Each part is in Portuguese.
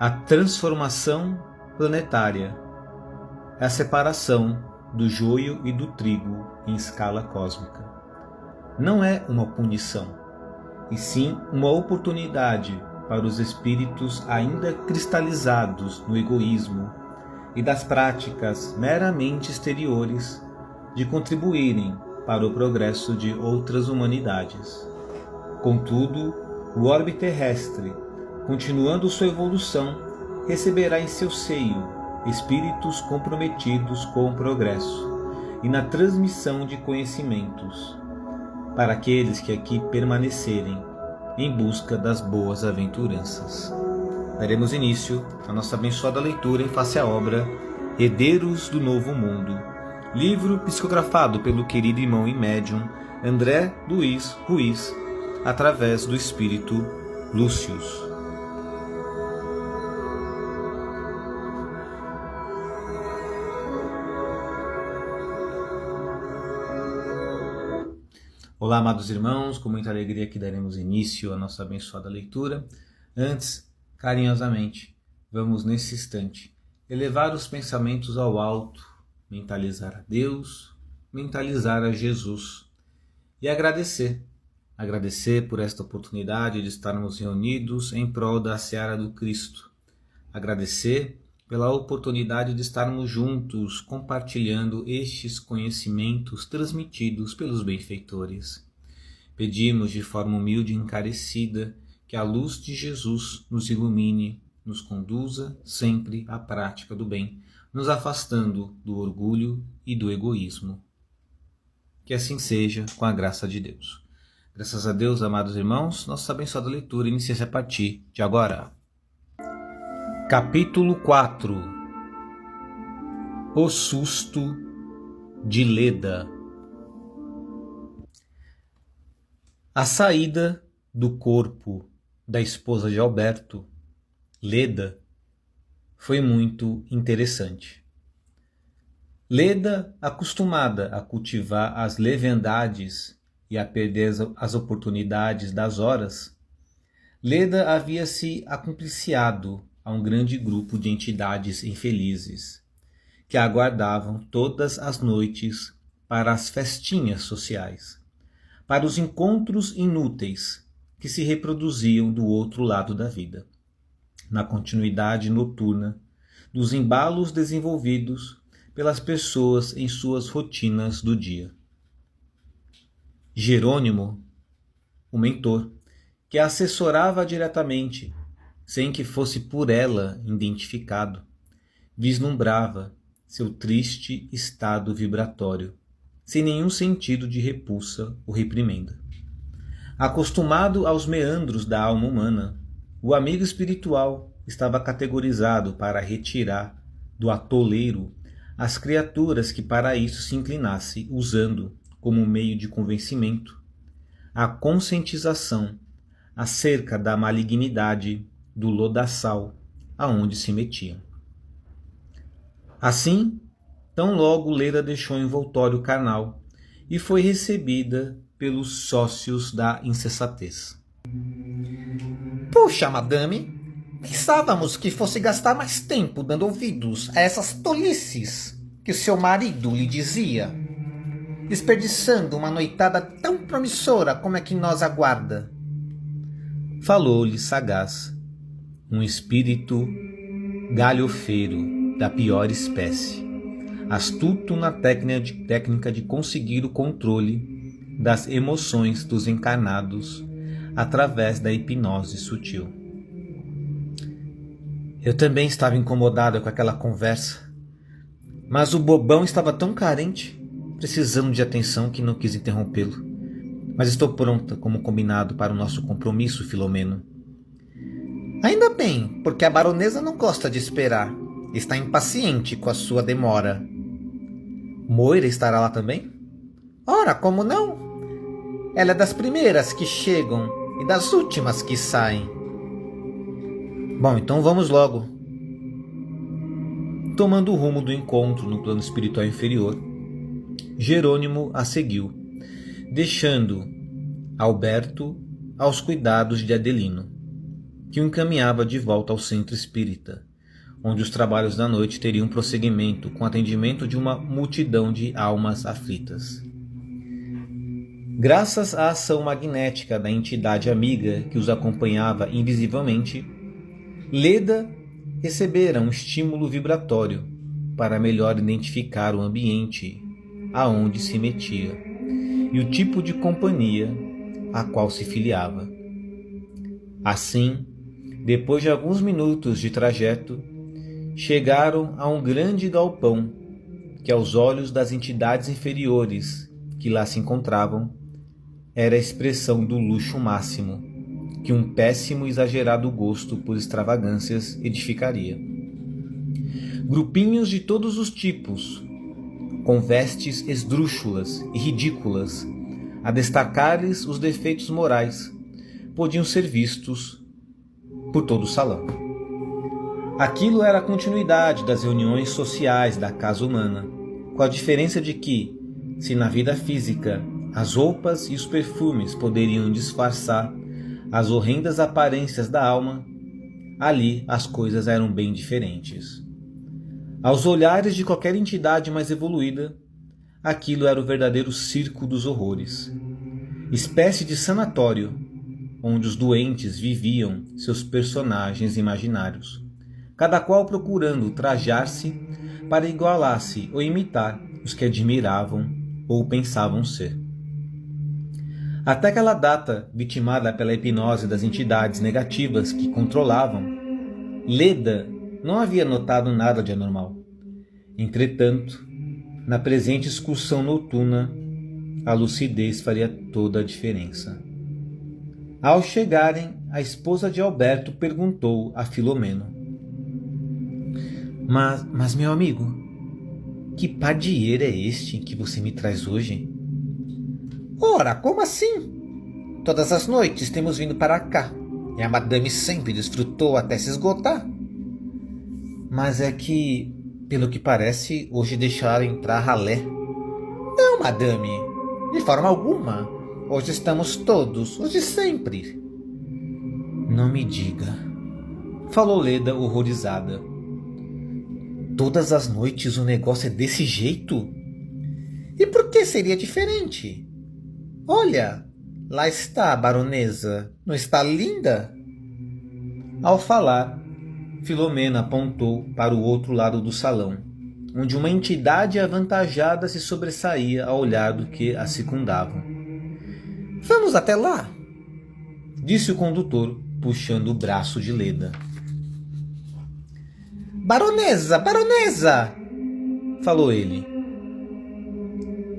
A transformação planetária é a separação do joio e do trigo em escala cósmica. Não é uma punição, e sim uma oportunidade para os espíritos ainda cristalizados no egoísmo e das práticas meramente exteriores de contribuírem para o progresso de outras humanidades. Contudo, o orbe terrestre, continuando sua evolução, receberá em seu seio espíritos comprometidos com o progresso e na transmissão de conhecimentos, para aqueles que aqui permanecerem em busca das boas aventuranças. Daremos início à nossa abençoada leitura em face à obra Herdeiros do Novo Mundo, livro psicografado pelo querido irmão e médium André Luiz Ruiz, através do Espírito Lúcius. Olá, amados irmãos, com muita alegria que daremos início à nossa abençoada leitura. Antes, carinhosamente, vamos nesse instante elevar os pensamentos ao alto, mentalizar a Deus, mentalizar a Jesus e agradecer por esta oportunidade de estarmos reunidos em prol da seara do Cristo. Agradecer pela oportunidade de estarmos juntos compartilhando estes conhecimentos transmitidos pelos benfeitores. Pedimos de forma humilde e encarecida que a luz de Jesus nos ilumine, nos conduza sempre à prática do bem, nos afastando do orgulho e do egoísmo. Que assim seja, com a graça de Deus. Graças a Deus, amados irmãos, nossa abençoada leitura inicia-se a partir de agora. Capítulo 4. O susto de Leda. A saída do corpo da esposa de Alberto, Leda, foi muito interessante. Leda, acostumada a cultivar as leviandades e a perder as oportunidades das horas, Leda havia se acumpliciado a um grande grupo de entidades infelizes, que a aguardavam todas as noites para as festinhas sociais, para os encontros inúteis que se reproduziam do outro lado da vida, na continuidade noturna dos embalos desenvolvidos pelas pessoas em suas rotinas do dia. Jerônimo, o mentor, que a assessorava diretamente, sem que fosse por ela identificado, vislumbrava seu triste estado vibratório, sem nenhum sentido de repulsa ou reprimenda. Acostumado aos meandros da alma humana, o amigo espiritual estava categorizado para retirar do atoleiro as criaturas que para isso se inclinasse, usando como meio de convencimento a conscientização acerca da malignidade do lodaçal aonde se metiam. Assim, tão logo Leda deixou o envoltório carnal e foi recebida pelos sócios da insensatez. Puxa, madame, pensávamos que fosse gastar mais tempo dando ouvidos a essas tolices que o seu marido lhe dizia, desperdiçando uma noitada tão promissora como é que nos aguarda. Falou-lhe sagaz, um espírito galhofeiro da pior espécie, astuto na técnica de conseguir o controle das emoções dos encarnados através da hipnose sutil. Eu também estava incomodada com aquela conversa, mas o bobão estava tão carente, precisando de atenção, que não quis interrompê-lo. Mas estou pronta, como combinado, para o nosso compromisso, Filomeno. Ainda bem, porque a baronesa não gosta de esperar. Está impaciente com a sua demora. Moira estará lá também? Ora, como não? Ela é das primeiras que chegam e das últimas que saem. Bom, então vamos logo. Tomando o rumo do encontro no plano espiritual inferior, Jerônimo a seguiu, deixando Alberto aos cuidados de Adelino. que o encaminhava de volta ao centro espírita, onde os trabalhos da noite teriam prosseguimento com o atendimento de uma multidão de almas aflitas. Graças à ação magnética da entidade amiga que os acompanhava invisivelmente, Leda recebera um estímulo vibratório para melhor identificar o ambiente aonde se metia e o tipo de companhia a qual se filiava. Assim, depois de alguns minutos de trajeto, chegaram a um grande galpão que, aos olhos das entidades inferiores que lá se encontravam, era a expressão do luxo máximo que um péssimo e exagerado gosto por extravagâncias edificaria. Grupinhos de todos os tipos, com vestes esdrúxulas e ridículas, a destacar-lhes os defeitos morais, podiam ser vistos por todo o salão. Aquilo era a continuidade das reuniões sociais da casa humana, com a diferença de que, se na vida física as roupas e os perfumes poderiam disfarçar as horrendas aparências da alma, ali as coisas eram bem diferentes. Aos olhares de qualquer entidade mais evoluída, aquilo era o verdadeiro circo dos horrores, espécie de sanatório, onde os doentes viviam seus personagens imaginários, cada qual procurando trajar-se para igualar-se ou imitar os que admiravam ou pensavam ser. Até aquela data, vitimada pela hipnose das entidades negativas que controlavam, Leda não havia notado nada de anormal. Entretanto, na presente excursão noturna, a lucidez faria toda a diferença. Ao chegarem, a esposa de Alberto perguntou a Filomeno: Mas meu amigo, que padieiro é este que você me traz hoje? Ora, como assim? Todas as noites temos vindo para cá, e a madame sempre desfrutou até se esgotar. Mas é que, pelo que parece, hoje deixaram entrar ralé. Não, madame, de forma alguma. Hoje estamos todos, os de sempre. Não me diga, falou Leda horrorizada. Todas as noites o negócio é desse jeito? E por que seria diferente? Olha, lá está a baronesa. Não está linda? Ao falar, Filomena apontou para o outro lado do salão, onde uma entidade avantajada se sobressaía ao olhar do que a circundavam. Vamos até lá, disse o condutor, puxando o braço de Leda. Baronesa, baronesa! Falou ele.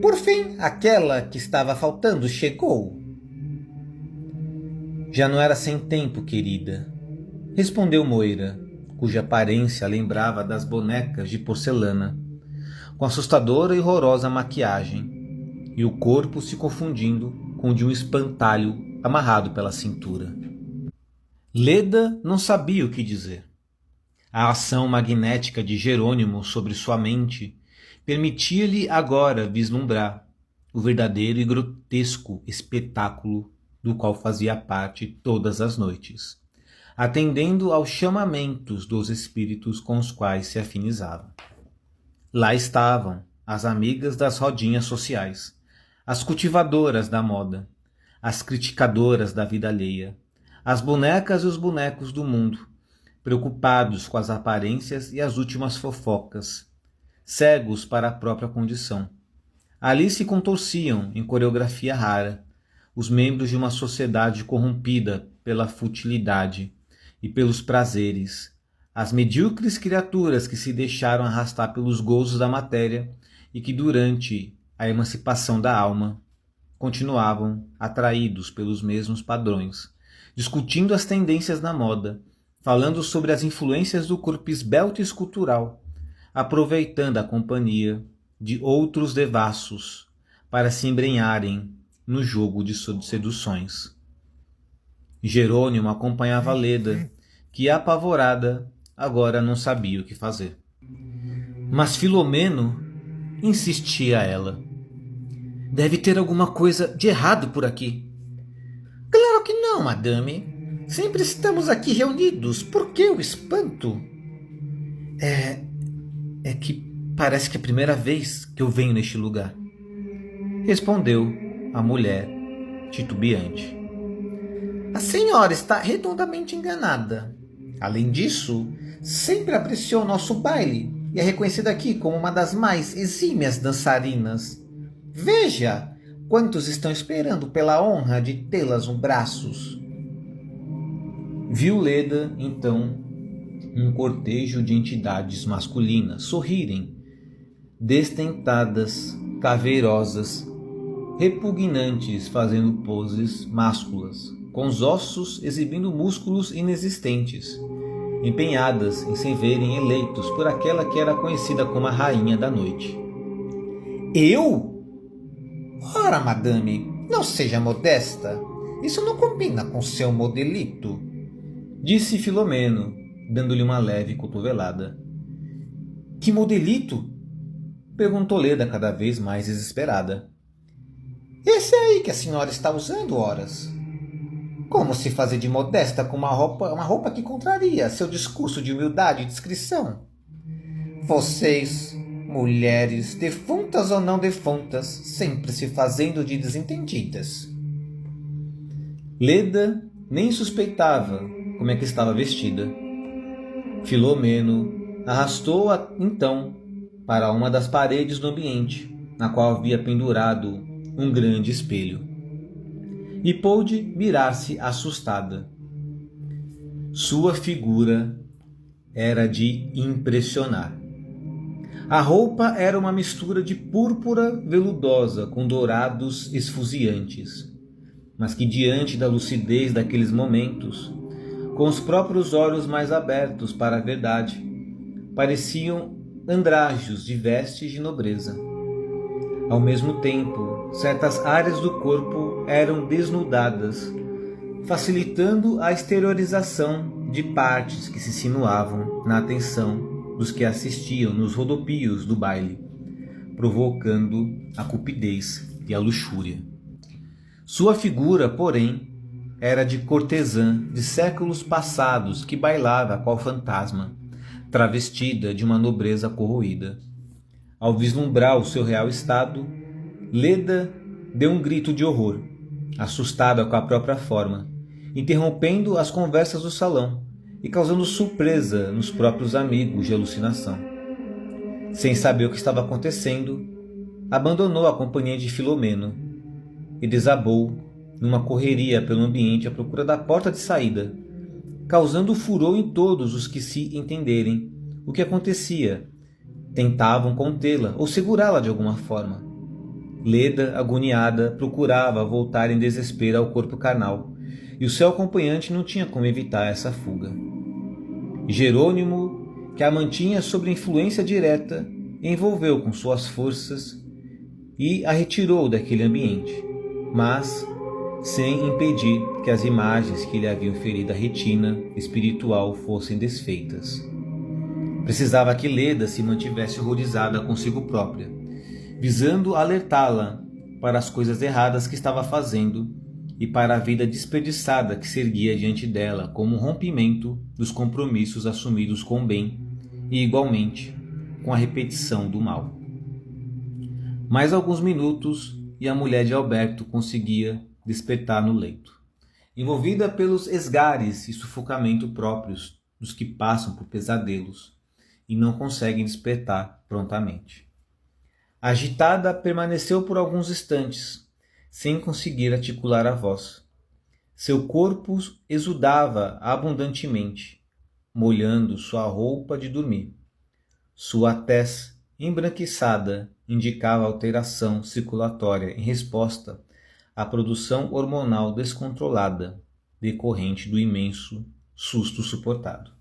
Por fim, aquela que estava faltando chegou. Já não era sem tempo, querida, respondeu Moira, cuja aparência lembrava das bonecas de porcelana, com assustadora e horrorosa maquiagem, e o corpo se confundindo com o de um espantalho amarrado pela cintura. Leda não sabia o que dizer. A ação magnética de Jerônimo sobre sua mente permitia-lhe agora vislumbrar o verdadeiro e grotesco espetáculo do qual fazia parte todas as noites, atendendo aos chamamentos dos espíritos com os quais se afinizava. Lá estavam as amigas das rodinhas sociais, as cultivadoras da moda, as criticadoras da vida alheia, as bonecas e os bonecos do mundo, preocupados com as aparências e as últimas fofocas, cegos para a própria condição. Ali se contorciam, em coreografia rara, os membros de uma sociedade corrompida pela futilidade e pelos prazeres, as medíocres criaturas que se deixaram arrastar pelos gozos da matéria e que, durante a emancipação da alma, continuavam atraídos pelos mesmos padrões, discutindo as tendências da moda, falando sobre as influências do corpo esbelto e escultural, aproveitando a companhia de outros devassos para se embrenharem no jogo de seduções. Jerônimo acompanhava Leda, que, apavorada, agora não sabia o que fazer. Mas Filomeno insistia ela. Deve ter alguma coisa de errado por aqui. Claro que não, madame. Sempre estamos aqui reunidos. Por que o espanto? É que parece que é a primeira vez que eu venho neste lugar, respondeu a mulher titubeante. A senhora está redondamente enganada. Além disso, sempre apreciou nosso baile e é reconhecida aqui como uma das mais exímias dançarinas. Veja quantos estão esperando pela honra de tê-las nos braços. Viu Leda, então, um cortejo de entidades masculinas sorrirem, destentadas, caveirosas, repugnantes, fazendo poses másculas, com os ossos exibindo músculos inexistentes, empenhadas em se verem eleitos por aquela que era conhecida como a Rainha da Noite. Eu? Ora, madame, não seja modesta. Isso não combina com seu modelito, disse Filomeno, dando-lhe uma leve cotovelada. Que modelito? Perguntou Leda, cada vez mais desesperada. Esse aí que a senhora está usando, horas. Como se fazer de modesta com uma roupa que contraria seu discurso de humildade e discrição? Vocês, mulheres, defuntas ou não defuntas, sempre se fazendo de desentendidas. Leda nem suspeitava como é que estava vestida. Filomeno arrastou-a então para uma das paredes do ambiente, na qual havia pendurado um grande espelho, e pôde virar-se assustada. Sua figura era de impressionar. A roupa era uma mistura de púrpura veludosa com dourados esfuziantes, mas que diante da lucidez daqueles momentos, com os próprios olhos mais abertos para a verdade, pareciam andrajos de vestes de nobreza. Ao mesmo tempo, certas áreas do corpo eram desnudadas, facilitando a exteriorização de partes que se insinuavam na atenção dos que assistiam nos rodopios do baile, provocando a cupidez e a luxúria. Sua figura, porém, era de cortesã de séculos passados que bailava qual fantasma, travestida de uma nobreza corroída. Ao vislumbrar o seu real estado, Leda deu um grito de horror, assustada com a própria forma, interrompendo as conversas do salão e causando surpresa nos próprios amigos de alucinação. Sem saber o que estava acontecendo, abandonou a companhia de Filomeno e desabou numa correria pelo ambiente à procura da porta de saída, causando furor em todos os que se entenderem o que acontecia. Tentavam contê-la ou segurá-la de alguma forma. Leda, agoniada, procurava voltar em desespero ao corpo carnal, e o seu acompanhante não tinha como evitar essa fuga. Jerônimo, que a mantinha sob influência direta, envolveu com suas forças e a retirou daquele ambiente, mas sem impedir que as imagens que lhe haviam ferido a retina espiritual fossem desfeitas. Precisava que Leda se mantivesse horrorizada consigo própria, visando alertá-la para as coisas erradas que estava fazendo e para a vida desperdiçada que se erguia diante dela como um rompimento dos compromissos assumidos com o bem e, igualmente, com a repetição do mal. Mais alguns minutos e a mulher de Alberto conseguia despertar no leito, envolvida pelos esgares e sufocamento próprios dos que passam por pesadelos e não conseguem despertar prontamente. Agitada, permaneceu por alguns instantes, sem conseguir articular a voz. Seu corpo exudava abundantemente, molhando sua roupa de dormir. Sua tez embranquiçada indicava alteração circulatória em resposta à produção hormonal descontrolada, decorrente do imenso susto suportado.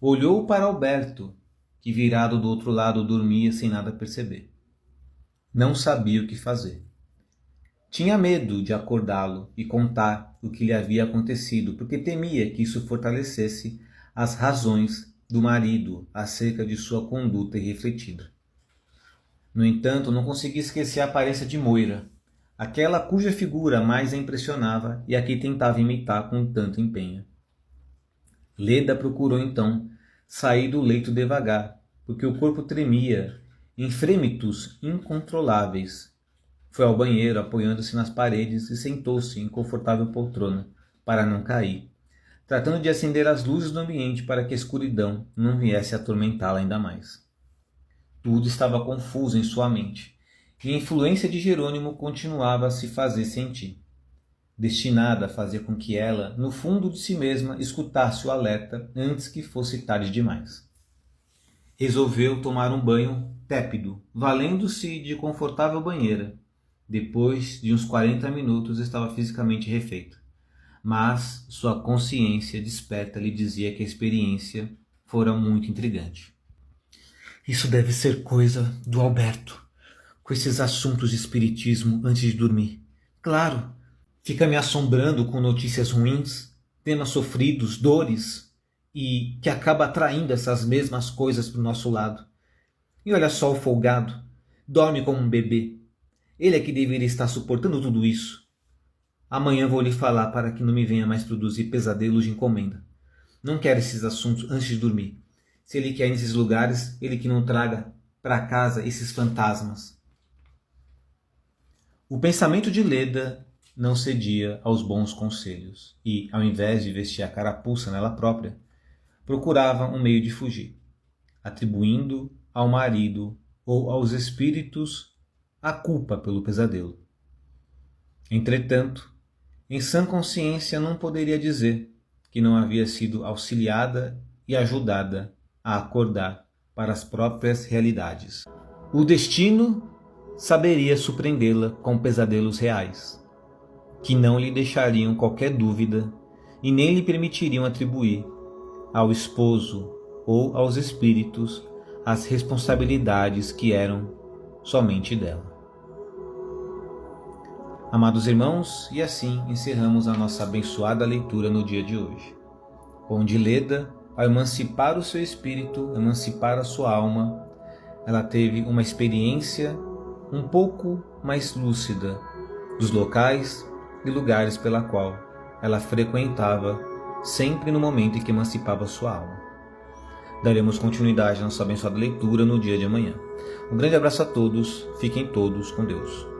Olhou para Alberto, que virado do outro lado dormia sem nada perceber. Não sabia o que fazer. Tinha medo de acordá-lo e contar o que lhe havia acontecido, porque temia que isso fortalecesse as razões do marido acerca de sua conduta irrefletida. No entanto, não conseguia esquecer a aparência de Moira, aquela cuja figura mais a impressionava e a que tentava imitar com tanto empenho. Leda procurou então sair do leito devagar, porque o corpo tremia em frêmitos incontroláveis. Foi ao banheiro, apoiando-se nas paredes, e sentou-se em confortável poltrona, para não cair, tratando de acender as luzes do ambiente para que a escuridão não viesse atormentá-la ainda mais. Tudo estava confuso em sua mente, e a influência de Jerônimo continuava a se fazer sentir, destinada a fazer com que ela, no fundo de si mesma, escutasse o alerta antes que fosse tarde demais. Resolveu tomar um banho tépido, valendo-se de confortável banheira. Depois de uns 40 minutos estava fisicamente refeita, mas sua consciência desperta lhe dizia que a experiência fora muito intrigante. Isso deve ser coisa do Alberto, com esses assuntos de espiritismo antes de dormir. Claro, fica me assombrando com notícias ruins, temas sofridos, dores, e que acaba atraindo essas mesmas coisas para o nosso lado. E olha só o folgado, dorme como um bebê. Ele é que deveria estar suportando tudo isso. Amanhã vou lhe falar para que não me venha mais produzir pesadelos de encomenda. Não quero esses assuntos antes de dormir. Se ele quer ir nesses lugares, ele que não traga para casa esses fantasmas. O pensamento de Leda não cedia aos bons conselhos e, ao invés de vestir a carapuça nela própria, procurava um meio de fugir, atribuindo ao marido ou aos espíritos a culpa pelo pesadelo. Entretanto, em sã consciência não poderia dizer que não havia sido auxiliada e ajudada a acordar para as próprias realidades. O destino saberia surpreendê-la com pesadelos reais, que não lhe deixariam qualquer dúvida e nem lhe permitiriam atribuir ao esposo ou aos espíritos as responsabilidades que eram somente dela. Amados irmãos, e assim encerramos a nossa abençoada leitura no dia de hoje, onde Leda, ao emancipar o seu espírito, emancipar a sua alma, ela teve uma experiência um pouco mais lúcida dos locais e lugares pela qual ela frequentava sempre no momento em que emancipava sua alma. Daremos continuidade à nossa abençoada leitura no dia de amanhã. Um grande abraço a todos, fiquem todos com Deus.